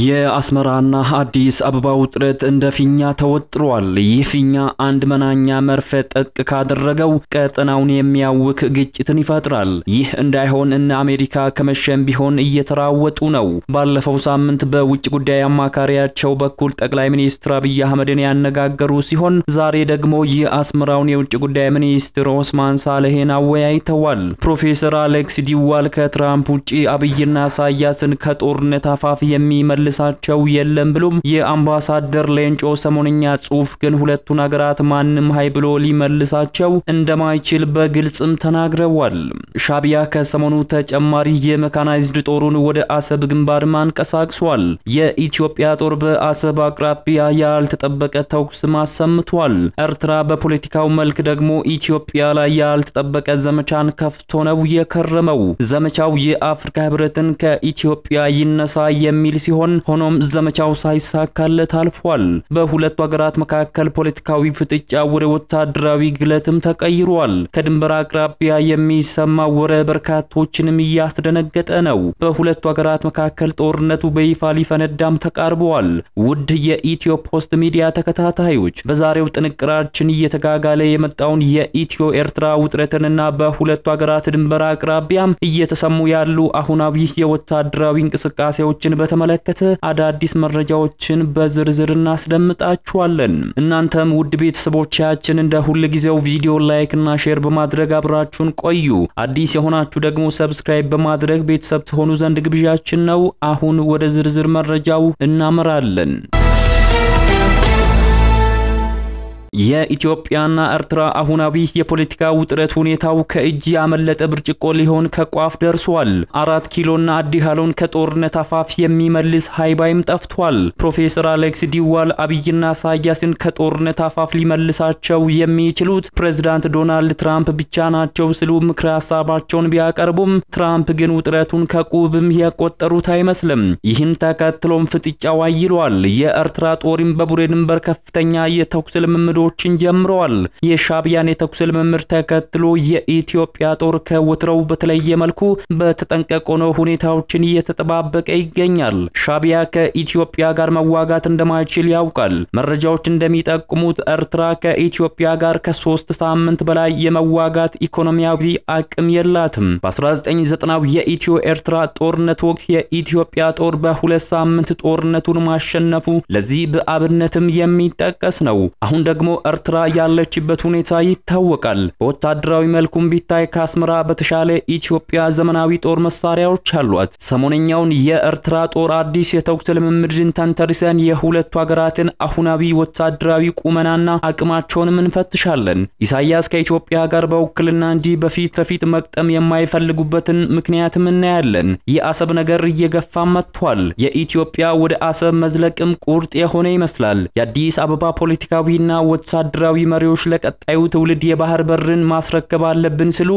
የአስመራና አዲስ አበባ ውጥረት እንደ ፊኛ ተወጥሯል። ይህ ፊኛ አንድ መናኛ መርፌ ጠቅ ካደረገው ቀጠናውን የሚያውክ ግጭትን ይፈጥራል። ይህ እንዳይሆን እነ አሜሪካ ከመሸም ቢሆን እየተራወጡ ነው። ባለፈው ሳምንት በውጭ ጉዳይ አማካሪያቸው በኩል ጠቅላይ ሚኒስትር አብይ አህመድን ያነጋገሩ ሲሆን ዛሬ ደግሞ የአስመራውን የውጭ ጉዳይ ሚኒስትር ኦስማን ሳልህን አወያይተዋል። ፕሮፌሰር አሌክስ ዲዋል ከትራምፕ ውጪ አብይና ኢሳያስን ከጦርነት አፋፍ ልሳቸው የለም ብሎም የአምባሳደር ሌንጮ ሰሞንኛ ጽሑፍ ግን ሁለቱን ሀገራት ማንንም ሃይ ብሎ ሊመልሳቸው እንደማይችል በግልጽም ተናግረዋል። ሻቢያ ከሰሞኑ ተጨማሪ የሜካናይዝድ ጦሩን ወደ አሰብ ግንባር ማንቀሳቅሷል። የኢትዮጵያ ጦር በአሰብ አቅራቢያ ያልተጠበቀ ተኩስ ማሰምቷል። ኤርትራ በፖለቲካው መልክ ደግሞ ኢትዮጵያ ላይ ያልተጠበቀ ዘመቻን ከፍቶ ነው የከረመው። ዘመቻው የአፍሪካ ህብረትን ከኢትዮጵያ ይነሳ የሚል ሲሆን ሆኖም ዘመቻው ሳይሳካለት አልፏል። በሁለቱ ሀገራት መካከል ፖለቲካዊ ፍጥጫ ወደ ወታደራዊ ግለትም ተቀይሯል። ከድንበር አቅራቢያ የሚሰማው ወሬ በርካቶችንም እያስደነገጠ ነው። በሁለቱ ሀገራት መካከል ጦርነቱ በይፋ ሊፈነዳም ተቃርቧል። ውድ የኢትዮ ፖስት ሚዲያ ተከታታዮች በዛሬው ጥንቅራችን እየተጋጋለ የመጣውን የኢትዮ ኤርትራ ውጥረትንና በሁለቱ ሀገራት ድንበር አቅራቢያ እየተሰሙ ያሉ አሁናዊ የወታደራዊ እንቅስቃሴዎችን በተመለከተ አዳዲስ መረጃዎችን በዝርዝር እናስደምጣችኋለን። እናንተም ውድ ቤተሰቦቻችን እንደ ሁሉ ጊዜው ቪዲዮ ላይክ እና ሼር በማድረግ አብራችሁን ቆዩ። አዲስ የሆናችሁ ደግሞ ሰብስክራይብ በማድረግ ቤተሰብ ትሆኑ ዘንድ ግብዣችን ነው። አሁን ወደ ዝርዝር መረጃው እናመራለን። የኢትዮጵያና ኤርትራ አሁናዊ የፖለቲካ ውጥረት ሁኔታው ከእጅ ያመለጠ ብርጭቆ ሊሆን ከቋፍ ደርሷል። 4 ኪሎና አዲሃሎን ከጦርነት አፋፍ የሚመልስ ሃይባይም ጠፍቷል። ፕሮፌሰር አሌክስ ዲዋል አብይና ኢሳያስን ከጦርነት አፋፍ ሊመልሳቸው የሚችሉት ፕሬዝዳንት ዶናልድ ትራምፕ ብቻ ናቸው ሲሉ ምክረ ሐሳባቸውን ቢያቀርቡም ትራምፕ ግን ውጥረቱን ከቁብም ያቆጠሩት አይመስልም። ይህን ተከትሎም ፍጥጫው አይሏል። የኤርትራ ጦርም በቡሬ ድንበር ከፍተኛ የተኩስ ልምምዶችን ጀምረዋል። የሻቢያን የተኩስ ልምምድ ተከትሎ የኢትዮጵያ ጦር ከወትሮው በተለየ መልኩ በተጠንቀቅ ሆኖ ሁኔታዎችን እየተጠባበቀ ይገኛል። ሻቢያ ከኢትዮጵያ ጋር መዋጋት እንደማይችል ያውቃል። መረጃዎች እንደሚጠቁሙት ኤርትራ ከኢትዮጵያ ጋር ከ3 ሳምንት በላይ የመዋጋት ኢኮኖሚያዊ አቅም የላትም። በ1990 የኢትዮ ኤርትራ ጦርነት ወቅት የኢትዮጵያ ጦር በ2 ሳምንት ጦርነቱን ማሸነፉ ለዚህ በአብነትም የሚጠቀስ ነው። አሁን ደግሞ ኤርትራ ያለችበት ሁኔታ ይታወቃል። በወታደራዊ መልኩም ቢታይ ከአስመራ በተሻለ ኢትዮጵያ ዘመናዊ ጦር መሳሪያዎች አሏት። ሰሞነኛውን የኤርትራ ጦር አዲስ የተኩስ ልምምድን ተንተርሰን የሁለቱ ሀገራትን አሁናዊ ወታደራዊ ቁመናና አቅማቸውን እንፈትሻለን። ኢሳያስ ከኢትዮጵያ ጋር በውክልና እንጂ በፊት ለፊት መቅጠም የማይፈልጉበትን ምክንያትም እናያለን። የአሰብ ነገር እየገፋ መጥቷል። የኢትዮጵያ ወደ አሰብ መዝለቅም ቁርጥ የሆነ ይመስላል። የአዲስ አበባ ፖለቲካዊና ወታደራዊ መሪዎች ለቀጣዩ ትውልድ የባህር በርን ማስረከብ አለብን ሲሉ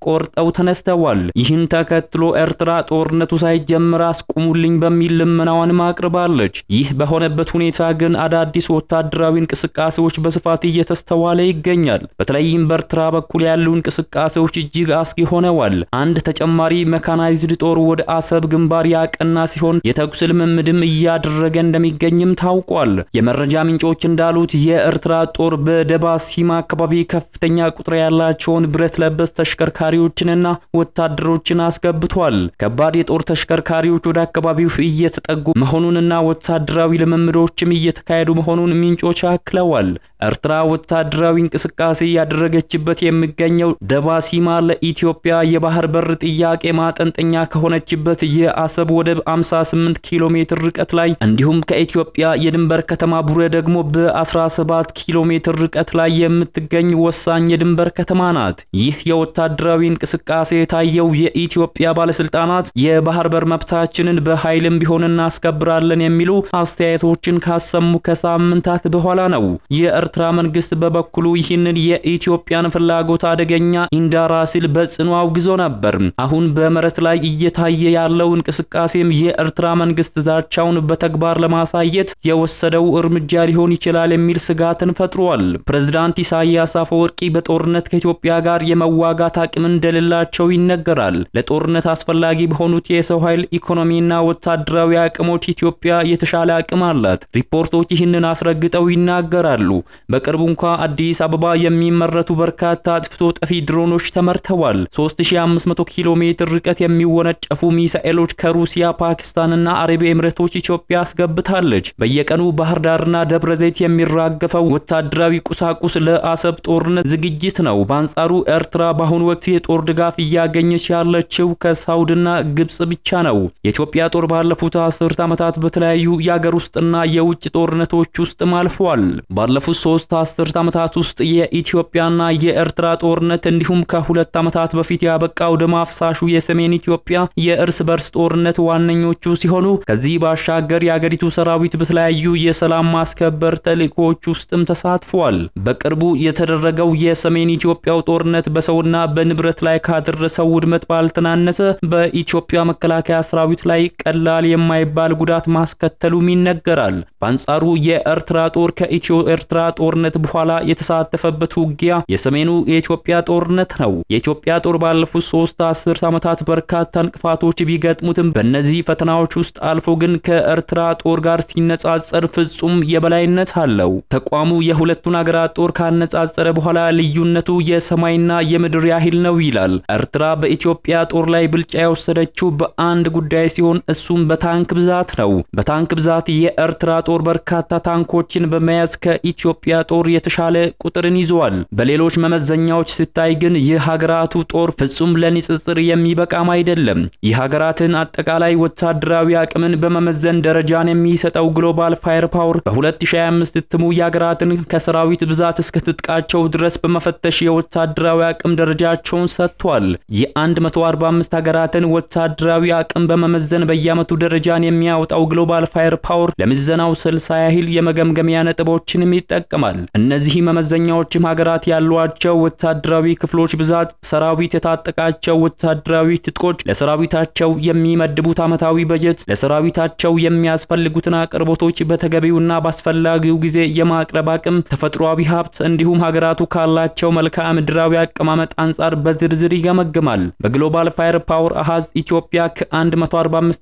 ቆርጠው ተነስተዋል። ይህን ተከትሎ ኤርትራ ጦርነቱ ሳይጀምር አስቁሙልኝ በሚል ልመናዋን ማቅርባለች። ይህ በሆነበት ሁኔታ ግን አዳዲስ ወታደራዊ እንቅስቃሴዎች በስፋት እየተስተዋለ ይገኛል። በተለይም በኤርትራ በኩል ያሉ እንቅስቃሴዎች እጅግ አስጊ ሆነዋል። አንድ ተጨማሪ ሜካናይዝድ ጦር ወደ አሰብ ግንባር ያቀና ሲሆን የተኩስ ልምምድም እያደረገ እንደሚገኝም ታውቋል። የመረጃ ምንጮች እንዳሉት የኤርትራ ጦር በደባሲማ አካባቢ ከፍተኛ ቁጥር ያላቸውን ብረት ለበስ ተሽከርካሪዎችንና ወታደሮችን አስገብቷል። ከባድ የጦር ተሽከርካሪዎች ወደ አካባቢው እየተጠጉ መሆኑንና ወታደራዊ ልምምዶችም እየተካሄዱ መሆኑን ምንጮች አክለዋል። ኤርትራ ወታደራዊ እንቅስቃሴ ያደረገችበት የሚገኘው ደባሲማ ለኢትዮጵያ የባህር በር ጥያቄ ማጠንጠኛ ከሆነችበት የአሰብ ወደብ 58 ኪሎ ሜትር ርቀት ላይ እንዲሁም ከኢትዮጵያ የድንበር ከተማ ቡሬ ደግሞ በ17 ኪሎ ሜትር ርቀት ላይ የምትገኝ ወሳኝ የድንበር ከተማ ናት። ይህ የወታደራዊ እንቅስቃሴ የታየው የኢትዮጵያ ባለስልጣናት የባህር በር መብታችንን በኃይልም ቢሆን እናስከብራለን የሚሉ አስተያየቶችን ካሰሙ ከሳምንታት በኋላ ነው። የኤርትራ የኤርትራ መንግስት በበኩሉ ይህንን የኢትዮጵያን ፍላጎት አደገኛ ኢንዳራ ሲል በጽኑ አውግዞ ነበር። አሁን በመሬት ላይ እየታየ ያለው እንቅስቃሴም የኤርትራ መንግስት ዛቻውን በተግባር ለማሳየት የወሰደው እርምጃ ሊሆን ይችላል የሚል ስጋትን ፈጥሯል። ፕሬዝዳንት ኢሳያስ አፈወርቂ በጦርነት ከኢትዮጵያ ጋር የመዋጋት አቅም እንደሌላቸው ይነገራል። ለጦርነት አስፈላጊ በሆኑት የሰው ኃይል፣ ኢኮኖሚና ወታደራዊ አቅሞች ኢትዮጵያ የተሻለ አቅም አላት። ሪፖርቶች ይህንን አስረግጠው ይናገራሉ። በቅርቡ እንኳን አዲስ አበባ የሚመረቱ በርካታ አጥፍቶ ጠፊ ድሮኖች ተመርተዋል። 3500 ኪሎ ሜትር ርቀት የሚወነጨፉ ሚሳኤሎች ከሩሲያ፣ ፓኪስታንና አረብ ኤምሬቶች ኢትዮጵያ አስገብታለች። በየቀኑ ባህር ዳርና ደብረ ዘይት የሚራገፈው ወታደራዊ ቁሳቁስ ለአሰብ ጦርነት ዝግጅት ነው። በአንጻሩ ኤርትራ በአሁኑ ወቅት የጦር ድጋፍ እያገኘች ያለችው ከሳውዲና ግብጽ ብቻ ነው። የኢትዮጵያ ጦር ባለፉት 10 ዓመታት በተለያዩ የሀገር ውስጥና የውጭ ጦርነቶች ውስጥ አልፏል። ባለፉት 3 10 ዓመታት ውስጥ የኢትዮጵያና የኤርትራ ጦርነት እንዲሁም ከ2 ዓመታት በፊት ያበቃው ደም አፍሳሹ የሰሜን ኢትዮጵያ የእርስ በርስ ጦርነት ዋነኞቹ ሲሆኑ ከዚህ ባሻገር የሀገሪቱ ሰራዊት በተለያዩ የሰላም ማስከበር ተልዕኮዎች ውስጥም ተሳትፏል። በቅርቡ የተደረገው የሰሜን ኢትዮጵያው ጦርነት በሰውና በንብረት ላይ ካደረሰው ውድመት ባልተናነሰ በኢትዮጵያ መከላከያ ሰራዊት ላይ ቀላል የማይባል ጉዳት ማስከተሉም ይነገራል። በአንጻሩ የኤርትራ ጦር ከኢትዮ ኤርትራ ጦርነት በኋላ የተሳተፈበት ውጊያ የሰሜኑ የኢትዮጵያ ጦርነት ነው። የኢትዮጵያ ጦር ባለፉት 3 10 ዓመታት በርካታ እንቅፋቶች ቢገጥሙትም በእነዚህ ፈተናዎች ውስጥ አልፎ ግን ከኤርትራ ጦር ጋር ሲነጻጸር ፍጹም የበላይነት አለው። ተቋሙ የሁለቱን ሀገራት ጦር ካነጻጸረ በኋላ ልዩነቱ የሰማይና የምድር ያህል ነው ይላል። ኤርትራ በኢትዮጵያ ጦር ላይ ብልጫ የወሰደችው በአንድ ጉዳይ ሲሆን እሱም በታንክ ብዛት ነው። በታንክ ብዛት የኤርትራ ጦር በርካታ ታንኮችን በመያዝ ከኢትዮጵያ ጦር የተሻለ ቁጥርን ይዟል። በሌሎች መመዘኛዎች ሲታይ ግን የሀገራቱ ጦር ፍጹም ለንጽጽር የሚበቃም አይደለም። የሀገራትን አጠቃላይ ወታደራዊ አቅምን በመመዘን ደረጃን የሚሰጠው ግሎባል ፋየር ፓወር በ2025 እትሙ የሀገራትን ከሰራዊት ብዛት እስከ ትጥቃቸው ድረስ በመፈተሽ የወታደራዊ አቅም ደረጃቸውን ሰጥቷል። የ145 ሀገራትን ወታደራዊ አቅም በመመዘን በየዓመቱ ደረጃን የሚያወጣው ግሎባል ፋየር ፓወር ለምዘናው 60 ያህል የመገምገሚያ ነጥቦችንም ይጠቀማል። እነዚህ መመዘኛዎችም ሀገራት ያሏቸው ወታደራዊ ክፍሎች ብዛት፣ ሰራዊት የታጠቃቸው ወታደራዊ ትጥቆች፣ ለሰራዊታቸው የሚመድቡት ዓመታዊ በጀት፣ ለሰራዊታቸው የሚያስፈልጉትን አቅርቦቶች በተገቢውና በአስፈላጊው ጊዜ የማቅረብ አቅም፣ ተፈጥሯዊ ሀብት እንዲሁም ሀገራቱ ካላቸው መልክዓ ምድራዊ አቀማመጥ አንጻር በዝርዝር ይገመግማል። በግሎባል ፋየር ፓወር አሃዝ ኢትዮጵያ ከ145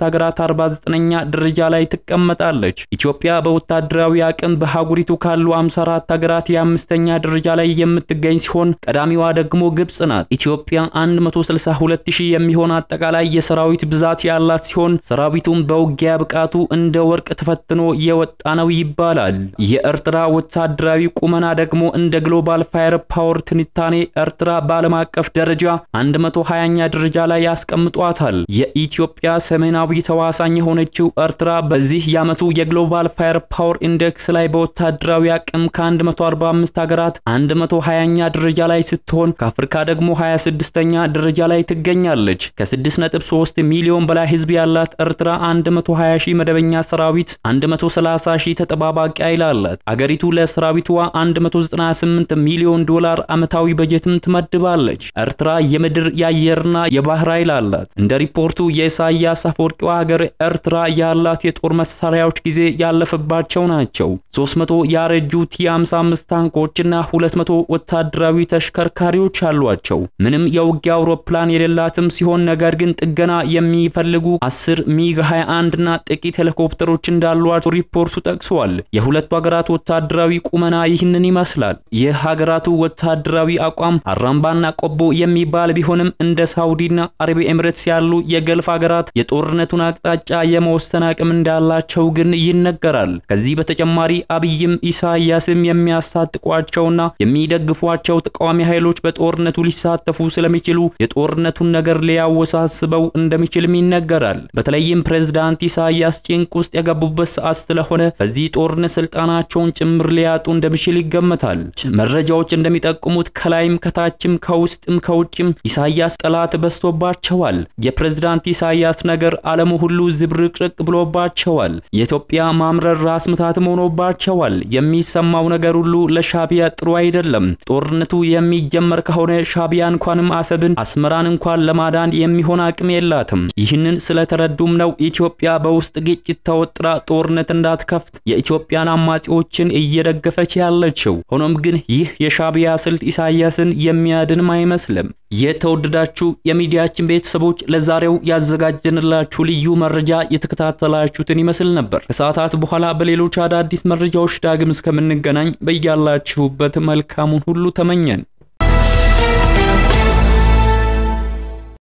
ሀገራት 49ኛ ደረጃ ላይ ትቀመጣለች። ኢትዮጵያ በወታደራዊ አቅም በሀገሪቱ ካሉ 54 ሀገራት የ5ኛ ደረጃ ላይ የምትገኝ ሲሆን ቀዳሚዋ ደግሞ ግብጽ ናት። ኢትዮጵያ 162000 የሚሆን አጠቃላይ የሰራዊት ብዛት ያላት ሲሆን ሰራዊቱም በውጊያ ብቃቱ እንደ ወርቅ ተፈትኖ የወጣ ነው ይባላል። የኤርትራ ወታደራዊ ቁመና ደግሞ እንደ ግሎባል ፋየር ፓወር ትንታኔ ኤርትራ በዓለም አቀፍ ደረጃ 120ኛ ደረጃ ላይ ያስቀምጧታል። የኢትዮጵያ ሰሜናዊ ተዋሳኝ የሆነችው ኤርትራ በዚህ የዓመቱ የግሎባል ፋየር ፓወር ኢንዴክስ ላይ በወታደራዊ አቅም ከ145 ሀገራት 120ኛ ደረጃ ላይ ስትሆን ከአፍሪካ ደግሞ 26ኛ ደረጃ ላይ ትገኛለች። ከ6.3 ሚሊዮን በላይ ህዝብ ያላት ኤርትራ 120,000 መደበኛ ሰራዊት፣ 130,000 ተጠባባቂ ኃይል አላት። አገሪቱ ለሰራዊቷ 198 ሚሊዮን ዶላር ዓመታዊ በጀትም ትመድባለች። ኤርትራ የምድር የአየርና የባህር ኃይል አላት። እንደ ሪፖርቱ የኢሳያስ አፈወርቂዋ ሀገር ኤርትራ ያላት የጦር መሳሪያዎች ጊዜ ያለፈባቸው ናቸው። 300 ያረጁ T55 ታንኮችና 200 ወታደራዊ ተሽከርካሪዎች አሏቸው። ምንም የውጊያ አውሮፕላን የሌላትም ሲሆን ነገር ግን ጥገና የሚፈልጉ 10 ሚግ 21 እና ጥቂት ሄሊኮፕተሮች እንዳሏቸው ሪፖርቱ ጠቅሷል። የሁለቱ ሀገራት ወታደራዊ ቁመና ይህንን ይመስላል። የሀገራቱ ወታደራዊ አቋም አራምባና ቆቦ የሚባል ቢሆንም እንደ ሳውዲና አረብ ኤምሬትስ ያሉ የገልፍ ሀገራት የጦርነቱን አቅጣጫ የመወሰን አቅም እንዳላቸው ግን ይነገራል። ከዚህ በተጨማሪ አብይም ኢሳያስም የሚያስታጥቋቸውና የሚደግፏቸው ተቃዋሚ ኃይሎች በጦርነቱ ሊሳተፉ ስለሚችሉ የጦርነቱን ነገር ሊያወሳስበው እንደሚችልም ይነገራል። በተለይም ፕሬዝዳንት ኢሳያስ ጭንቅ ውስጥ የገቡበት ሰዓት ስለሆነ በዚህ ጦርነት ስልጣናቸውን ጭምር ሊያጡ እንደሚችል ይገመታል። መረጃዎች እንደሚጠቁሙት ከላይም ከታችም ከውስጥም ከውጭም ኢሳያስ ጠላት በዝቶባቸዋል። የፕሬዝዳንት ኢሳያስ ነገር ዓለሙ ሁሉ ዝብርቅርቅ ብሎባቸዋል። የኢትዮጵያ ማምረር ራስ ምታትም ሆኖባቸዋል። የሚሰማው የሰማው ነገር ሁሉ ለሻቢያ ጥሩ አይደለም። ጦርነቱ የሚጀመር ከሆነ ሻቢያ እንኳንም አሰብን አስመራን እንኳን ለማዳን የሚሆን አቅም የላትም። ይህንን ስለተረዱም ነው ኢትዮጵያ በውስጥ ግጭት ተወጥራ ጦርነት እንዳትከፍት የኢትዮጵያን አማጺዎችን እየደገፈች ያለችው። ሆኖም ግን ይህ የሻቢያ ስልት ኢሳያስን የሚያድንም አይመስልም። የተወደዳችሁ የሚዲያችን ቤተሰቦች ለዛሬው ያዘጋጀንላችሁ ልዩ መረጃ የተከታተላችሁትን ይመስል ነበር። ከሰዓታት በኋላ በሌሎች አዳዲስ መረጃዎች ዳግም እስከምንገናኝ በያላችሁበት መልካሙን ሁሉ ተመኘን።